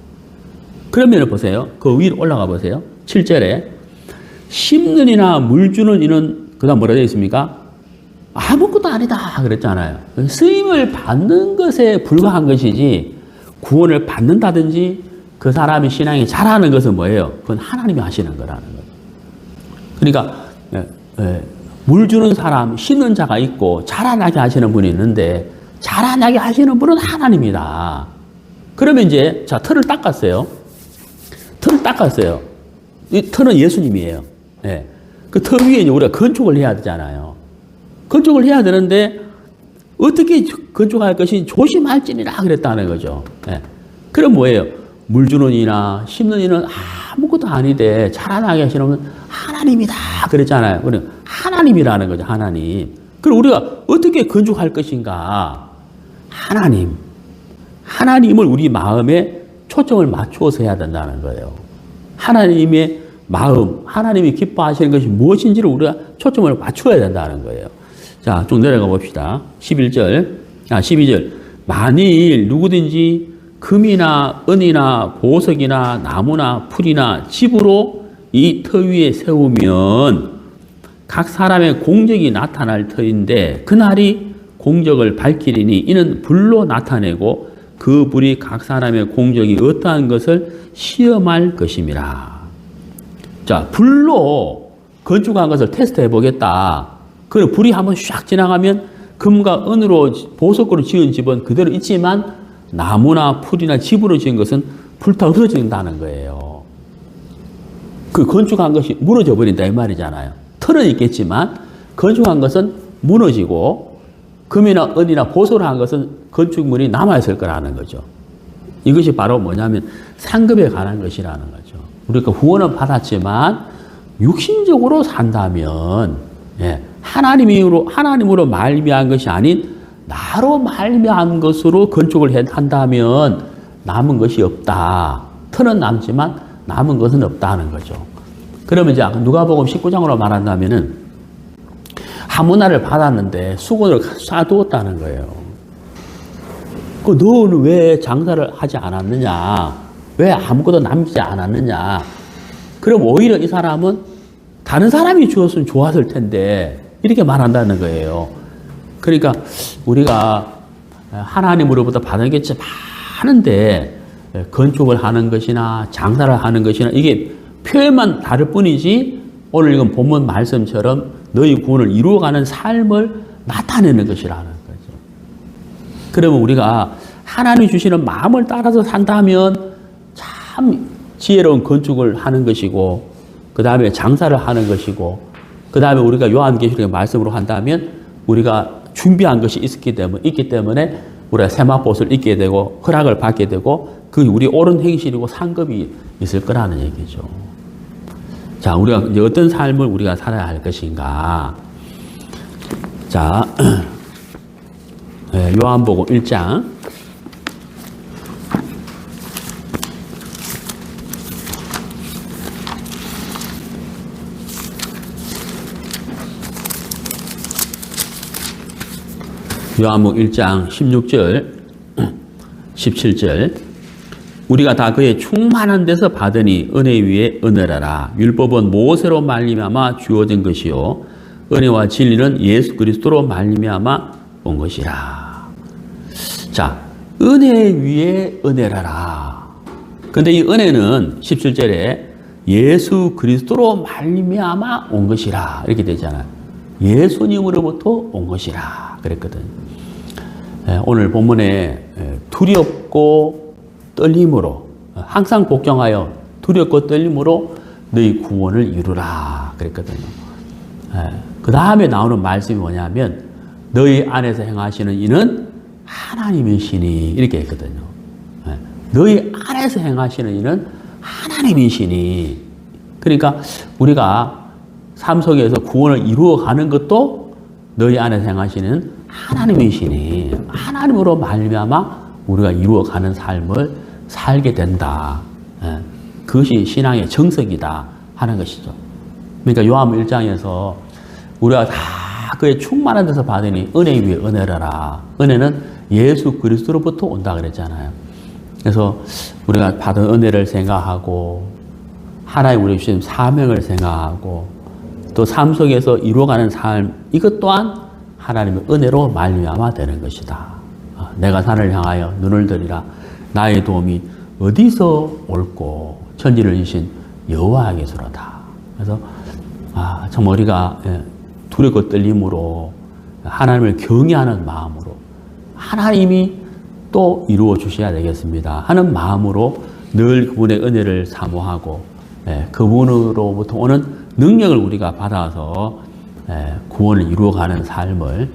그러면 보세요. 그 위로 올라가 보세요. 7절에 심는 이나 물 주는 이는 그 다음 뭐라 되어 있습니까? 아무것도 아니다 그랬잖아요. 쓰임을 받는 것에 불과한 것이지 구원을 받는다든지 그 사람의 신앙이 자라는 것은 뭐예요? 그건 하나님이 하시는 거라는 거예요. 그러니까 물 주는 사람, 심는 자가 있고 자라나게 하시는 분이 있는데 자라나게 하시는 분은 하나님이다. 그러면 이제 자 틀을 닦았어요. 이 틀은 예수님이에요. 네. 그 터 위에 이제 우리가 건축을 해야 되잖아요. 건축을 해야 되는데 어떻게 건축할 것이 조심할지니라 그랬다는 거죠. 네. 그럼 뭐예요? 물 주는 이나 심는 이는 아무것도 아니되 자라나게 하시는 분은 하나님이다 그랬잖아요. 우리는 하나님이라는 거죠. 하나님. 그럼 우리가 어떻게 건축할 것인가? 하나님을 우리 마음에 초점을 맞추어서 해야 된다는 거예요. 하나님의 마음, 하나님이 기뻐하시는 것이 무엇인지를 우리가 초점을 맞춰야 된다는 거예요. 자, 쭉 내려가 봅시다. 12절. 만일 누구든지 금이나 은이나 보석이나 나무나 풀이나 집으로 이 터 위에 세우면 각 사람의 공적이 나타날 터인데 그날이 공적을 밝히리니 이는 불로 나타내고 그 불이 각 사람의 공적이 어떠한 것을 시험할 것임이라. 자, 불로 건축한 것을 테스트해 보겠다. 그럼 불이 한번 샥 지나가면 금과 은으로 보석으로 지은 집은 그대로 있지만 나무나 풀이나 집으로 지은 것은 불타 없어진다는 거예요. 그 건축한 것이 무너져 버린다 이 말이잖아요. 틀은 있겠지만 건축한 것은 무너지고 금이나 은이나 보석을 한 것은 건축물이 남아있을 거라는 거죠. 이것이 바로 뭐냐면 상급에 관한 것이라는 거죠. 우리가 구원은 받았지만 육신적으로 산다면 하나님으로 말미암은 것이 아닌 나로 말미암은 것으로 건축을 한다면 남은 것이 없다. 틀은 남지만 남은 것은 없다는 거죠. 그러면 이제 누가복음 19장으로 말한다면은 하문화를 받았는데 수건을 쏴두었다는 거예요. 너는 왜 장사를 하지 않았느냐? 왜 아무것도 남기지 않았느냐? 그럼 오히려 이 사람은 다른 사람이 주었으면 좋았을 텐데 이렇게 말한다는 거예요. 그러니까 우리가 하나님으로부터 받은 게 진짜 많은데 건축을 하는 것이나 장사를 하는 것이나 이게 표현만 다를 뿐이지 오늘 이건 본문 말씀처럼 너희 구원을 이루어가는 삶을 나타내는 것이라는 거죠. 그러면 우리가 하나님이 주시는 마음을 따라서 산다면 참 지혜로운 건축을 하는 것이고 그 다음에 장사를 하는 것이고 그 다음에 우리가 요한계시록의 말씀으로 한다면 우리가 준비한 것이 있기 때문에 우리가 세마포스를 입게 되고 허락을 받게 되고 그 우리 옳은 행실이고 상급이 있을 거라는 얘기죠. 자, 우리가 이제 어떤 삶을 우리가 살아야 할 것인가? 자, 요한복음 1장. 요한복음 1장 16절, 17절. 우리가 다 그의 충만한 데서 받으니 은혜 위에 은혜라라. 율법은 모세로 말미암아 주어진 것이요 은혜와 진리는 예수 그리스도로 말미암아 온 것이라. 자, 은혜 위에 은혜라라. 근데 이 은혜는 17절에 예수 그리스도로 말미암아 온 것이라 이렇게 되잖아요. 예수님으로부터 온 것이라 그랬거든. 오늘 본문에 두렵고 떨림으로 항상 복종하여 두렵고 떨림으로 너희 구원을 이루라 그랬거든요. 그 다음에 나오는 말씀이 뭐냐면 너희 안에서 행하시는 이는 하나님이시니 이렇게 했거든요. 너희 안에서 행하시는 이는 하나님이시니. 그러니까 우리가 삶 속에서 구원을 이루어가는 것도 너희 안에서 행하시는 하나님이시니 하나님으로 말미암아 우리가 이루어가는 삶을 살게 된다. 그것이 신앙의 정석이다 하는 것이죠. 그러니까 요한복음 1장에서 우리가 다 그의 충만한 데서 받으니 은혜 위에 은혜라라. 은혜는 예수 그리스도로부터 온다 그랬잖아요. 그래서 우리가 받은 은혜를 생각하고 하나님 우리 주신 사명을 생각하고 또 삶 속에서 이루어가는 삶 이것 또한 하나님의 은혜로 말미암아 되는 것이다. 내가 산을 향하여 눈을 들이라. 나의 도움이 어디서 올꼬 천지를 지신 여호와에게서로다. 그래서 정말 우리가 두렵고 떨림으로 하나님을 경외하는 마음으로 하나님이 또 이루어 주셔야 되겠습니다 하는 마음으로 늘 그분의 은혜를 사모하고 그분으로부터 오는 능력을 우리가 받아서 구원을 이루어가는 삶을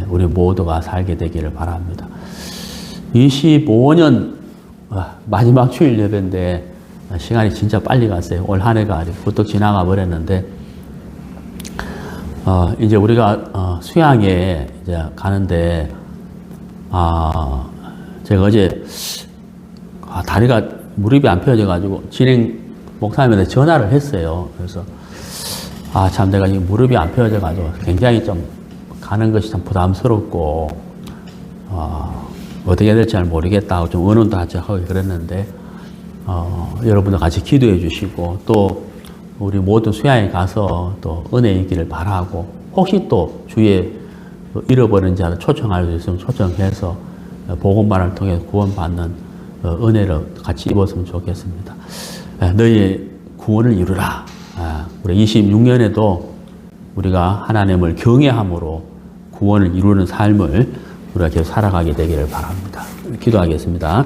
우리 모두가 살게 되기를 바랍니다. 25년 마지막 주일 예배인데 시간이 진짜 빨리 갔어요. 올 한 해가 부쩍 지나가 버렸는데 이제 우리가 수양에 이제 가는데 제가 어제 다리가 무릎이 안 펴져 가지고 진행 목사님한테 전화를 했어요. 그래서 참 내가 이 무릎이 안 펴져 가지고 굉장히 좀 가는 것이 참 부담스럽고 어떻게 해야 될지 잘 모르겠다고 좀 의논도 같이 하고 그랬는데 여러분들 같이 기도해 주시고 또 우리 모두 수양에 가서 또 은혜 있기를 바라고 혹시 또 주위에 잃어버린 자를 초청할 수 있으면 초청해서 복음만을 통해 구원받는 은혜를 같이 입었으면 좋겠습니다. 너희의 구원을 이루라. 우리 26년에도 우리가 하나님을 경외함으로 구원을 이루는 삶을 우리가 계속 살아가게 되기를 바랍니다. 기도하겠습니다.